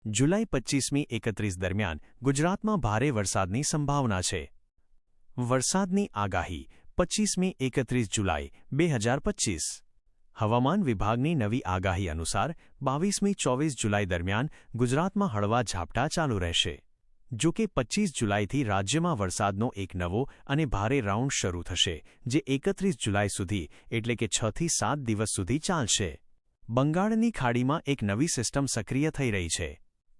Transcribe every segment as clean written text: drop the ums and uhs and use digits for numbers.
જુલાઈ 25મી 31 દરમિયાન ગુજરાતમાં ભારે વરસાદની સંભાવના છે. વરસાદની આગાહી 25મી 31 જુલાઈ 2025. હવામાન વિભાગની નવી આગાહી અનુસાર 22મી 24 જુલાઈ દરમિયાન ગુજરાતમાં હળવા ઝાપટા ચાલુ રહેશે. જો કે 25 જુલાઈથી રાજ્યમાં વરસાદનો એક નવો અને ભારે રાઉન્ડ શરૂ થશે, જે 31 જુલાઈ સુધી એટલે કે 6 થી 7 દિવસ સુધી ચાલશે. બંગાળની ખાડીમાં એક નવી સિસ્ટમ સક્રિય થઈ રહી છે.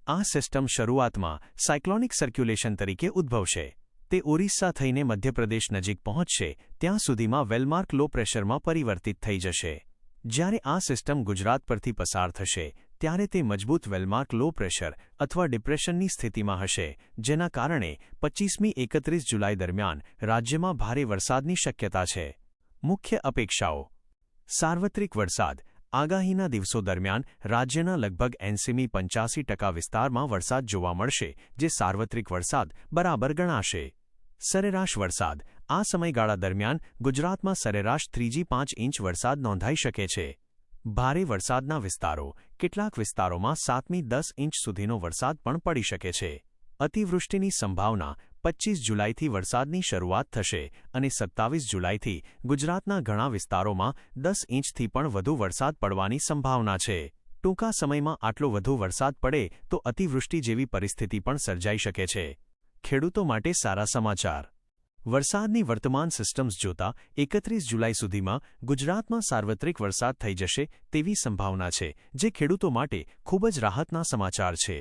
આ સિસ્ટમ શરૂઆતમાં સાયક્લોનિક સર્ક્યુલેશન તરીકે ઉદ્ભવશે. તે ઓરિસ્સા થઈને મધ્યપ્રદેશ નજીક પહોંચશે ત્યાં સુધીમાં વેલમાર્ક લો પ્રેશરમાં પરિવર્તિત થઈ જશે. જ્યારે આ સિસ્ટમ ગુજરાત પરથી પસાર થશે ત્યારે તે મજબૂત વેલમાર્ક લો પ્રેશર અથવા ડિપ્રેશનની સ્થિતિમાં હશે, જેના કારણે 25મી 31 જુલાઈ દરમિયાન રાજ્યમાં ભારે વરસાદની શક્યતા છે. મુખ્ય અપેક્ષાઓ: સાર્વત્રિક વરસાદ. આગાહીના દિવસો દરમિયાન રાજ્યના લગભગ 80મી 85% વિસ્તારમાં વરસાદ જોવા મળશે, જે સાર્વત્રિક વરસાદ બરાબર ગણાશે. સરેરાશ વરસાદ. આ સમયગાળા દરમિયાન ગુજરાતમાં સરેરાશ 3થી 5 ઇંચ વરસાદ નોંધાઈ શકે છે. ભારે વરસાદના વિસ્તારો. કેટલાક વિસ્તારોમાં 7મી 10 ઇંચ સુધીનો વરસાદ પણ પડી શકે છે. અતિવૃષ્ટિની સંભાવના. 25 જુલાઈથી વરસાદની શરૂઆત થશે અને 27 જુલાઈથી ગુજરાતના ઘણા વિસ્તારોમાં 10 ઇંચથી પણ વધુ વરસાદ પડવાની સંભાવના છે. ટૂંકા સમયમાં આટલો વધુ વરસાદ પડે તો અતિવૃષ્ટિ જેવી પરિસ્થિતિ પણ સર્જાઈ શકે છે. ખેડૂતો માટે સારા સમાચાર. વરસાદની વર્તમાન સિસ્ટમ્સ જોતા 31 જુલાઈ સુધીમાં ગુજરાતમાં સાર્વત્રિક વરસાદ થઈ જશે તેવી સંભાવના છે, જે ખેડૂતો માટે ખૂબ જ રાહતના સમાચાર છે.